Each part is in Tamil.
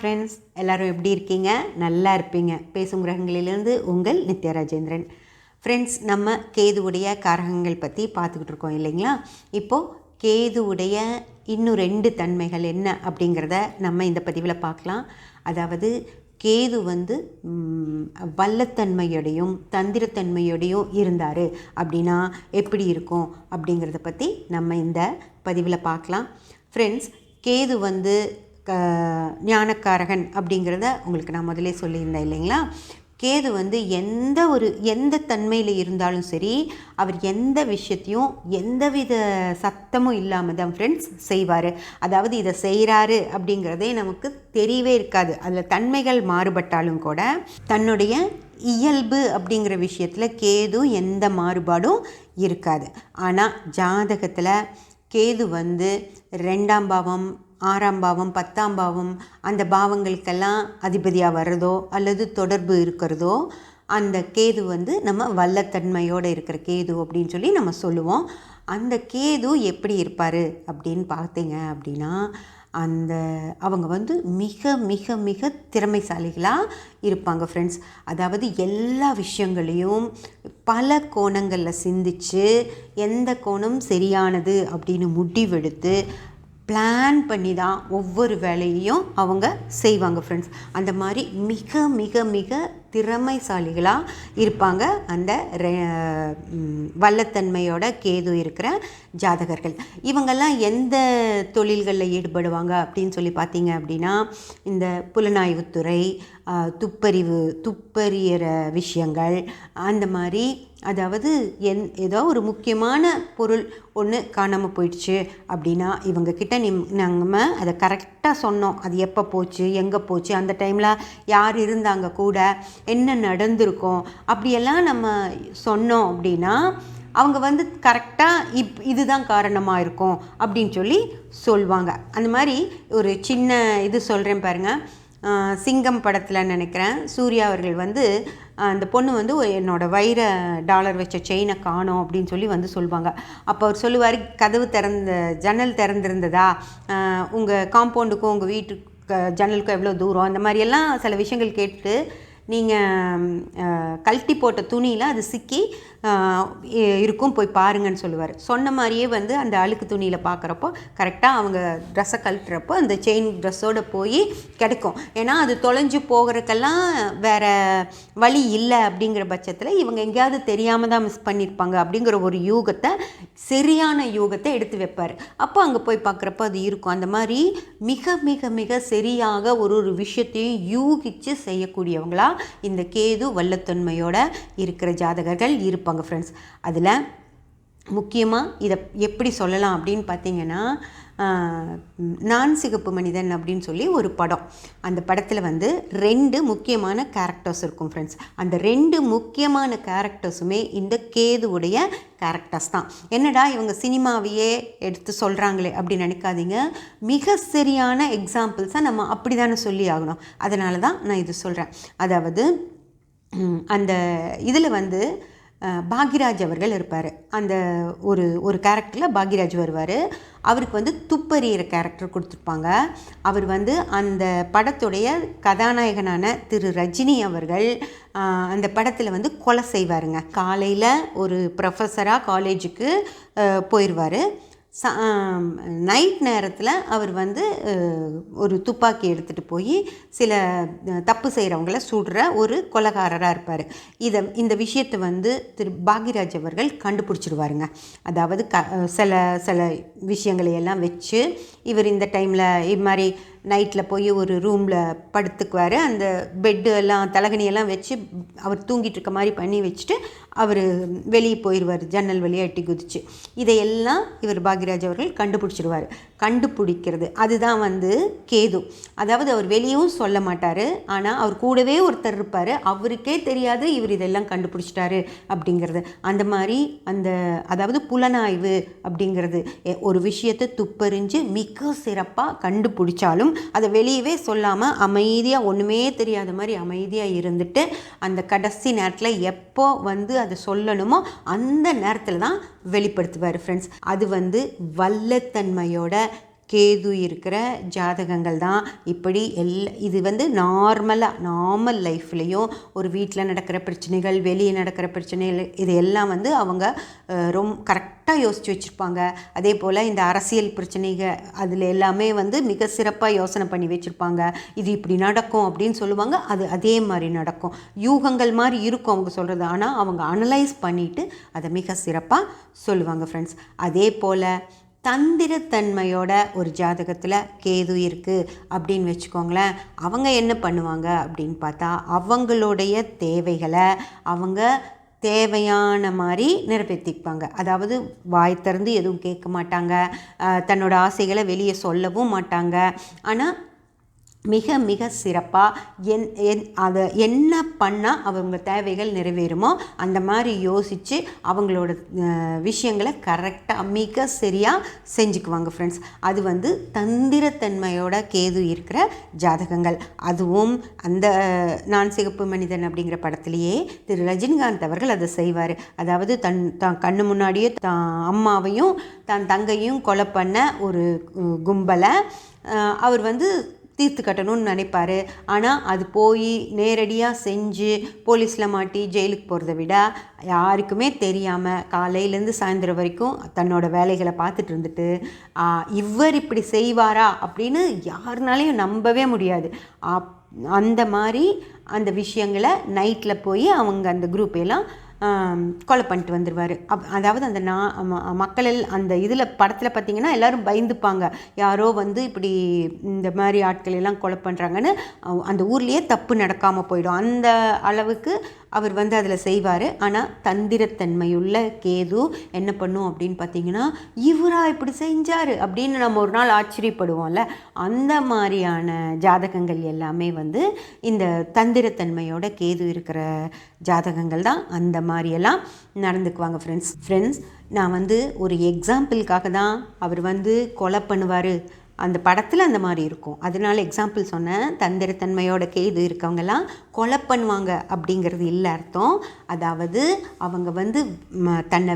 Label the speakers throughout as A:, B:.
A: ஃப்ரெண்ட்ஸ், எல்லோரும் எப்படி இருக்கீங்க? நல்லா இருப்பீங்க. பேசும் கிரகங்களிலிருந்து உங்கள் நித்யா ராஜேந்திரன். ஃப்ரெண்ட்ஸ், நம்ம கேதுவுடைய காரகங்கள் பற்றி பார்த்துக்கிட்டு இருக்கோம் இல்லைங்களா? இப்போது கேதுவுடைய இன்னும் 2 தன்மைகள் என்ன அப்படிங்கிறத நம்ம இந்த பதிவில் பார்க்கலாம். அதாவது கேது வல்லத்தன்மையோடையும் தந்திரத்தன்மையோடையும் இருந்தார் அப்படின்னா எப்படி இருக்கும் அப்படிங்கிறத பற்றி நம்ம இந்த பதிவில் பார்க்கலாம். ஃப்ரெண்ட்ஸ், கேது ஞானக்காரகன் அப்படிங்கிறத உங்களுக்கு நான் முதலே சொல்லியிருந்தேன் இல்லைங்களா? கேது எந்த தன்மையில் இருந்தாலும் சரி, அவர் எந்த விஷயத்தையும் எந்தவித சத்தமும் இல்லாமல் தான் ஃப்ரெண்ட்ஸ் செய்வார். அதாவது இதை செய்கிறாரு அப்படிங்கிறதே நமக்கு தெரியவே இருக்காது. அதில் தன்மைகள் மாறுபட்டாலும் கூட தன்னுடைய இயல்பு அப்படிங்கிற விஷயத்தில் கேது எந்த மாறுபாடும் இருக்காது. ஆனால் ஜாதகத்தில் கேது 2ஆம் பாவம், 6ஆம் பாவம், 10ஆம் பாவம் அந்த பாவங்களுக்கெல்லாம் அதிபதியாக வர்றதோ அல்லது தொடர்பு இருக்கிறதோ அந்த கேது நம்ம வல்லத்தன்மையோடு இருக்கிற கேது அப்படின்னு சொல்லி நம்ம சொல்லுவோம். அந்த கேது எப்படி இருப்பார் அப்படின்னு பார்த்தீங்க அப்படின்னா, அவங்க மிக மிக மிக திறமைசாலிகளாக இருப்பாங்க ஃப்ரெண்ட்ஸ். அதாவது எல்லா விஷயங்களையும் பல கோணங்களில் சிந்தித்து எந்த கோணம் சரியானது அப்படின்னு முடிவெடுத்து பிளான் பண்ணி தான் ஒவ்வொரு வேலையையும் அவங்க செய்வாங்க ஃப்ரெண்ட்ஸ். அந்த மாதிரி மிக மிக மிக திறமைசாலிகளாக இருப்பாங்க அந்த வல்லத்தன்மையோட கேது இருக்கிற ஜாதகர்கள். இவங்கெல்லாம் எந்த தொழில்களில் ஈடுபடுவாங்க அப்படின்னு சொல்லி பார்த்தீங்க அப்படின்னா, இந்த புலனாய்வுத்துறை, துப்பறிகிற விஷயங்கள், அந்த மாதிரி. அதாவது ஏதோ ஒரு முக்கியமான பொருள் ஒன்று காணாமல் போயிடுச்சு அப்படின்னா இவங்கக்கிட்ட நம்ம அதை கரெக்டாக சொன்னோம். அது எப்போ போச்சு, எங்கே போச்சு, அந்த டைமில் யார் இருந்தாங்க கூட, என்ன நடந்திருக்கோம் அப்படியெல்லாம் நம்ம சொன்னோம் அப்படின்னா அவங்க கரெக்டாக இதுதான் காரணமாக இருக்கும் அப்படின்னு சொல்லி சொல்லுவாங்க. அந்த மாதிரி ஒரு சின்ன இது சொல்கிறேன் பாருங்கள். சிங்கம் படத்தில் நினைக்கிறேன், சூர்யா அவர்கள் அந்த பொண்ணு என்னோடய வைர டாலர் வச்ச செயினை காணோம் அப்படின்னு சொல்லி சொல்லுவாங்க. அப்போ அவர் சொல்லுவார், ஜன்னல் திறந்திருந்ததா, உங்கள் காம்பவுண்டுக்கும் உங்கள் வீட்டுக்கு ஜன்னலுக்கும் எவ்வளோ தூரம், அந்த மாதிரியெல்லாம் சில விஷயங்கள் கேட்டு நீங்கள் கழட்டி போட்ட துணியில் அது சிக்கி இருக்கும், போய் பாருங்கன்னு சொல்லுவார். சொன்ன மாதிரியே அந்த அழுக்கு துணியில் பார்க்குறப்போ கரெக்டாக அவங்க ட்ரெஸ்ஸை கழட்டுறப்போ அந்த செயின் ட்ரெஸ்ஸோடு போய் கிடைக்கும். ஏன்னா அது தொலைஞ்சு போகிறதுக்கெல்லாம் வேறு வழி இல்லை அப்படிங்கிற பட்சத்தில் இவங்க எங்கேயாவது தெரியாமல் தான் மிஸ் பண்ணியிருப்பாங்க அப்படிங்கிற ஒரு சரியான யூகத்தை எடுத்து வைப்பார். அப்போ அங்கே போய் பார்க்குறப்போ அது இருக்கும். அந்த மாதிரி மிக மிக மிக சரியாக ஒரு விஷயத்தையும் யூகித்து செய்யக்கூடியவங்களா இந்த கேது வல்லத்தன்மையோட இருக்கிற ஜாதகர்கள் இருப்பாங்க ஃப்ரெண்ட்ஸ். அதில் முக்கியமாக இதை எப்படி சொல்லலாம் அப்படின்னு பார்த்தீங்கன்னா, நான் சிகப்பு மனிதன் அப்படின்னு சொல்லி ஒரு படம். அந்த படத்தில் 2 முக்கியமான கேரக்டர்ஸ் இருக்கும் ஃப்ரெண்ட்ஸ். அந்த 2 முக்கியமான கேரக்டர்ஸுமே இந்த கேதுவுடைய கேரக்டர்ஸ் தான். என்னடா இவங்க சினிமாவையே எடுத்து சொல்கிறாங்களே அப்படின்னு நினைக்காதீங்க. மிக சரியான எக்ஸாம்பிள்ஸாக நம்ம அப்படி தானே சொல்லி ஆகணும். அதனால தான் நான் இது சொல்கிறேன். அதாவது அந்த இதில் பாக்யராஜ் அவர்கள் இருப்பார். அந்த ஒரு கேரக்டரில் பாக்யராஜ் வருவார். அவருக்கு துப்பறிகிற கேரக்டர் கொடுத்துருப்பாங்க. அவர் அந்த படத்துடைய கதாநாயகனான திரு ரஜினி அவர்கள் அந்த படத்தில் கொலை செய்வாருங்க. காலையில் ஒரு ப்ரொஃபஸராக காலேஜுக்கு போயிடுவார். நைட் நேரத்தில் அவர் ஒரு துப்பாக்கி எடுத்துகிட்டு போய் சில தப்பு செய்கிறவங்கள சுடுற ஒரு கொலைகாரராக இருப்பார். இந்த விஷயத்தை திரு பாக்யராஜ் அவர்கள் கண்டுபிடிச்சிடுவாருங்க. அதாவது சில விஷயங்களை எல்லாம் வச்சு இவர் இந்த டைமில் இது மாதிரி நைட்டில் போய் ஒரு ரூமில் படுத்துக்குவார். அந்த பெட்டு எல்லாம் தலகணியெல்லாம் வச்சு அவர் தூங்கிட்டு இருக்க மாதிரி பண்ணி வச்சுட்டு அவர் வெளியே போயிடுவார், ஜன்னல் வழியாக எட்டி குதிச்சு. இதையெல்லாம் இவர் பாக்யராஜ் அவர்கள் கண்டுபிடிச்சிடுவார். கண்டுபிடிக்கிறது அதுதான் கேது. அதாவது அவர் வெளியும் சொல்ல மாட்டார், ஆனால் அவர் கூடவே ஒருத்தர் இருப்பார், அவருக்கே தெரியாது இவர் இதெல்லாம் கண்டுபிடிச்சிட்டாரு அப்படிங்கிறது. அந்த மாதிரி அதாவது புலனாய்வு அப்படிங்கிறது ஒரு விஷயத்தை துப்பறிஞ்சு மிக சிறப்பாக கண்டுபிடிச்சாலும் அதை வெளியவே சொல்லாமல் அமைதியாக ஒன்றுமே தெரியாத மாதிரி அமைதியாக இருந்துட்டு அந்த கடைசி நேரத்தில் எப்போ அதை சொல்லணுமோ அந்த நேரத்தில் தான் வெளிப்படுத்துவார் ஃப்ரெண்ட்ஸ். அது வல்லத்தன்மையோட கேது இருக்கிற ஜாதகங்கள் தான் இப்படி இது வந்து நார்மல் லைஃப்லேயும் ஒரு வீட்டில் நடக்கிற பிரச்சனைகள், வெளியே நடக்கிற பிரச்சனைகள், இது எல்லாம் வந்து அவங்க கரெக்டாக யோசித்து வச்சுருப்பாங்க. அதே போல் இந்த அரசியல் பிரச்சனைகள் அதில் எல்லாமே வந்து மிக சிறப்பாக யோசனை பண்ணி வச்சுருப்பாங்க. இது இப்படி நடக்கும் அப்படின்னு சொல்லுவாங்க, அது அதே மாதிரி நடக்கும். யூகங்கள் மாதிரி இருக்கும் அவங்க சொல்கிறது, ஆனால் அவங்க அனலைஸ் பண்ணிவிட்டு அதை மிக சிறப்பாக சொல்லுவாங்க ஃப்ரெண்ட்ஸ். அதே போல் தந்திரத்தன்மையோட ஒரு ஜாதகத்தில் கேது இருக்குது அப்படின்னு வச்சுக்கோங்களேன். அவங்க என்ன பண்ணுவாங்க அப்படின்னு பார்த்தா, அவங்களுடைய தேவைகளை அவங்க தேவையான மாதிரி நிறைவேற்றிப்பாங்க. அதாவது வாய் திறந்து எதுவும் கேட்க மாட்டாங்க, தன்னோட ஆசைகளை வெளியே சொல்லவும் மாட்டாங்க. ஆனால் மிக மிக சிறப்பாக அதை என்ன பண்ணால் அவங்க தேவைகள் நிறைவேறுமோ அந்த மாதிரி யோசித்து அவங்களோட விஷயங்களை கரெக்டாக மிக சரியாக செஞ்சுக்குவாங்க ஃப்ரெண்ட்ஸ். அது வந்து தந்திரத்தன்மையோட கேது இருக்கிற ஜாதகங்கள். அதுவும் அந்த நான் சிகப்பு மனிதன் அப்படிங்கிற படத்துலேயே திரு ரஜினிகாந்த் அவர்கள் அதை செய்வார். அதாவது தான் கண்ணு முன்னாடியே தான் அம்மாவையும் தான் தங்கையும் கொலை பண்ண ஒரு கும்பலை அவர் வந்து தீர்த்து கட்டணும்னு நினைப்பார். ஆனால் அது போய் நேரடியாக செஞ்சு போலீஸில் மாட்டி ஜெயிலுக்கு போகிறத விட யாருக்குமே தெரியாமல் காலையிலேருந்து சாயந்தரம் வரைக்கும் தன்னோட வேலைகளை பார்த்துட்டு இருந்துட்டு இவர் இப்படி செய்வாரா அப்படின்னு யாருனாலையும் நம்பவே முடியாது. அந்த மாதிரி அந்த விஷயங்களை நைட்டில் போய் அவங்க அந்த குரூப்பெல்லாம் கொலை பண்ணிட்டு வந்துடுவார். அதாவது அந்த மக்கள் அந்த இதில் படத்தில் பார்த்திங்கன்னா எல்லோரும் பயந்துப்பாங்க, யாரோ வந்து இப்படி இந்த மாதிரி ஆட்கள் எல்லாம் கொலை பண்ணுறாங்கன்னு. அந்த ஊர்லேயே தப்பு நடக்காமல் போயிடும். அந்த அளவுக்கு அவர் வந்து அதில் செய்வார். ஆனால் தந்திரத்தன்மையுள்ள கேது என்ன பண்ணும் அப்படின்னு பார்த்திங்கன்னா, இவரா இப்படி செஞ்சார் அப்படின்னு நம்ம ஒரு நாள் ஆச்சரியப்படுவோம்ல, அந்த மாதிரியான ஜாதகங்கள் எல்லாமே வந்து இந்த தந்திரத்தன்மையோட கேது இருக்கிற ஜாதகங்கள் தான். அந்த மாதிரியெல்லாம் நடந்துக்குவாங்க ஃப்ரெண்ட்ஸ். நான் வந்து ஒரு எக்ஸாம்பிளுக்காக தான் அவர் வந்து கொலை பண்ணுவார், அந்த படத்தில் அந்த மாதிரி இருக்கும், அதனால எக்ஸாம்பிள் சொன்னேன். தந்திரத்தன்மையோட கேது இருக்கவங்கெல்லாம் கொலை பண்ணுவாங்க அப்படிங்கிறது இல்லை அர்த்தம். அதாவது அவங்க வந்து தன்னை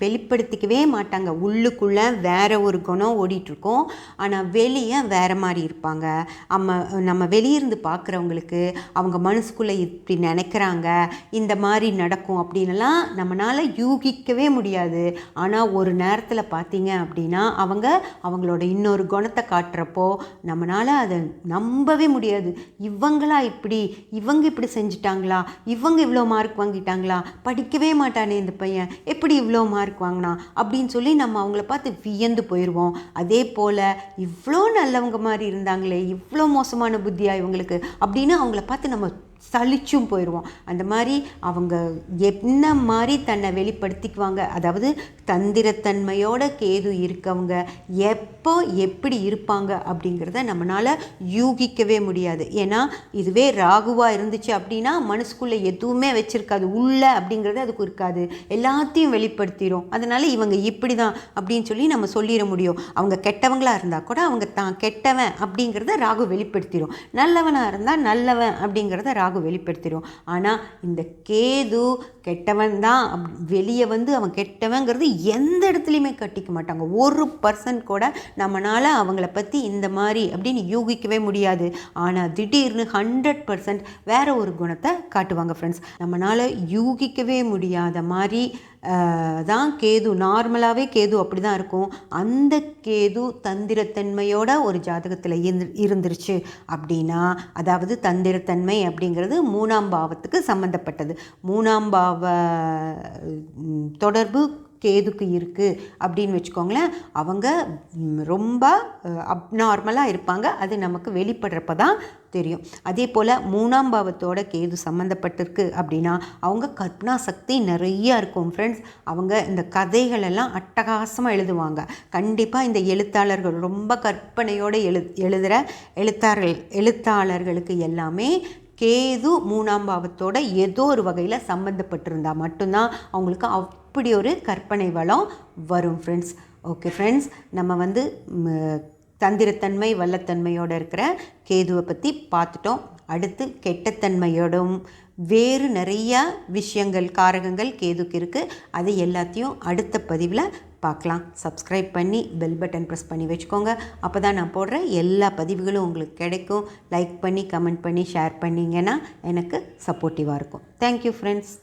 A: வெளிப்படுத்திக்கவே மாட்டாங்க. உள்ளுக்குள்ளே வேற ஒரு குணம் ஓடிட்டுருக்கோம், ஆனால் வெளியே வேறு மாதிரி இருப்பாங்க. நம்ம வெளியிருந்து பார்க்குறவங்களுக்கு அவங்க மனசுக்குள்ளே இப்படி நினைக்கிறாங்க, இந்த மாதிரி நடக்கும் அப்படின்லாம் நம்மளால் யூகிக்கவே முடியாது. ஆனால் ஒரு நேரத்தில் பார்த்தீங்க அப்படின்னா அவங்களோட இன்னொரு குணத்தை காட்டுறப்போ நம்மளால் அதை நம்பவே முடியாது. இவங்க இப்படி செஞ்சிட்டாங்களா, இவங்க இவ்வளோ மார்க் வாங்கிட்டாங்களா, படிக்கவே மாட்டானே இந்த பையன், எப்படி இவ்வளோ மார்க் வாங்கினா அப்படின்னு சொல்லி நம்ம அவங்கள பார்த்து வியந்து போயிடுவோம். அதே போல் இவ்வளோ நல்லவங்க மாதிரி இருந்தாங்களே, இவ்வளோ மோசமான புத்தியா இவங்களுக்கு அப்படின்னு அவங்கள பார்த்து நம்ம சலிச்சும் போயிடுவோம். அந்த மாதிரி அவங்க என்ன மாதிரி தன்னை வெளிப்படுத்திக்குவாங்க. அதாவது தந்திரத்தன்மையோட கேது இருக்கவங்க எப்போ எப்படி இருப்பாங்க அப்படிங்கிறத நம்மளால் யூகிக்கவே முடியாது. ஏன்னா இதுவே ராகுவாக இருந்துச்சு அப்படின்னா மனசுக்குள்ளே எதுவுமே வச்சுருக்காது, உள்ள அப்படிங்கிறது அதுக்கு இருக்காது, எல்லாத்தையும் வெளிப்படுத்திடும். அதனால் இவங்க இப்படி தான் அப்படின்னு சொல்லி நம்ம சொல்லிட முடியும். அவங்க கெட்டவங்களாக இருந்தால் கூட அவங்க தான் கெட்டவன் அப்படிங்கிறத ராகு வெளிப்படுத்திடும், நல்லவனாக இருந்தால் நல்லவன் அப்படிங்கிறத ராகு வெளிப்படுத்திடும். ஆனால் இந்த கேது கெட்டவன் தான் வெளியே வந்து அவன் கெட்டவங்கிறது எந்த இடத்துலையுமே கட்டிக்க மாட்டாங்க. 1% கூட நம்மளால் அவங்கள பற்றி இந்த மாதிரி அப்படின்னு யூகிக்கவே முடியாது. ஆனால் திடீர்னு 100% வேற ஒரு குணத்தை காட்டுவாங்க ஃப்ரெண்ட்ஸ். நம்மளால் யூகிக்கவே முடியாத மாதிரி தான் கேது. நார்மலாகவே கேது அப்படி தான் இருக்கும். அந்த கேது தந்திரத்தன்மையோட ஒரு ஜாதகத்தில் இருந்துருச்சு அப்படின்னா, அதாவது தந்திரத்தன்மை அப்படிங்கிறது 3ஆம் பாவத்துக்கு சம்மந்தப்பட்டது. 3ஆம் பாவ தொடர்பு கேதுக்கு இருக்குது அப்படின்னு வச்சுக்கோங்களேன். அவங்க ரொம்ப அப்நார்மலாக இருப்பாங்க, அது நமக்கு வெளிப்படுறப்ப தான் தெரியும். அதே போல் 3ஆம் பாவத்தோட கேது சம்மந்தப்பட்டிருக்கு அப்படின்னா அவங்க கற்பனா சக்தி நிறையா இருக்கும் ஃப்ரெண்ட்ஸ். அவங்க இந்த கதைகளெல்லாம் அட்டகாசமாக எழுதுவாங்க. கண்டிப்பாக இந்த எழுத்தாளர்கள் ரொம்ப கற்பனையோடு எழுதுகிற எழுத்தாளர்களுக்கு எல்லாமே கேது 3ஆம் பாவத்தோட ஏதோ ஒரு வகையில் சம்மந்தப்பட்டிருந்தால் மட்டும்தான் அவங்களுக்கு அப்படி ஒரு கற்பனை வளம் வரும் ஃப்ரெண்ட்ஸ். ஓகே ஃப்ரெண்ட்ஸ், நம்ம வந்து தந்திரத்தன்மை வல்லத்தன்மையோடு இருக்கிற கேதுவை பற்றி பார்த்துட்டோம். அடுத்து கெட்டத்தன்மையோடும் வேறு நிறையா விஷயங்கள் காரகங்கள் கேதுக்கு இருக்குது. அது எல்லாத்தையும் அடுத்த பதிவில் பார்க்கலாம். சப்ஸ்கிரைப் பண்ணி பெல் பட்டன் ப்ரெஸ் பண்ணி வச்சுக்கோங்க. அப்போ தான் நான் போடுற எல்லா பதிவுகளும் உங்களுக்கு கிடைக்கும். லைக் பண்ணி கமெண்ட் பண்ணி ஷேர் பண்ணிங்கன்னா எனக்கு சப்போர்ட்டிவாக இருக்கும். Thank you friends.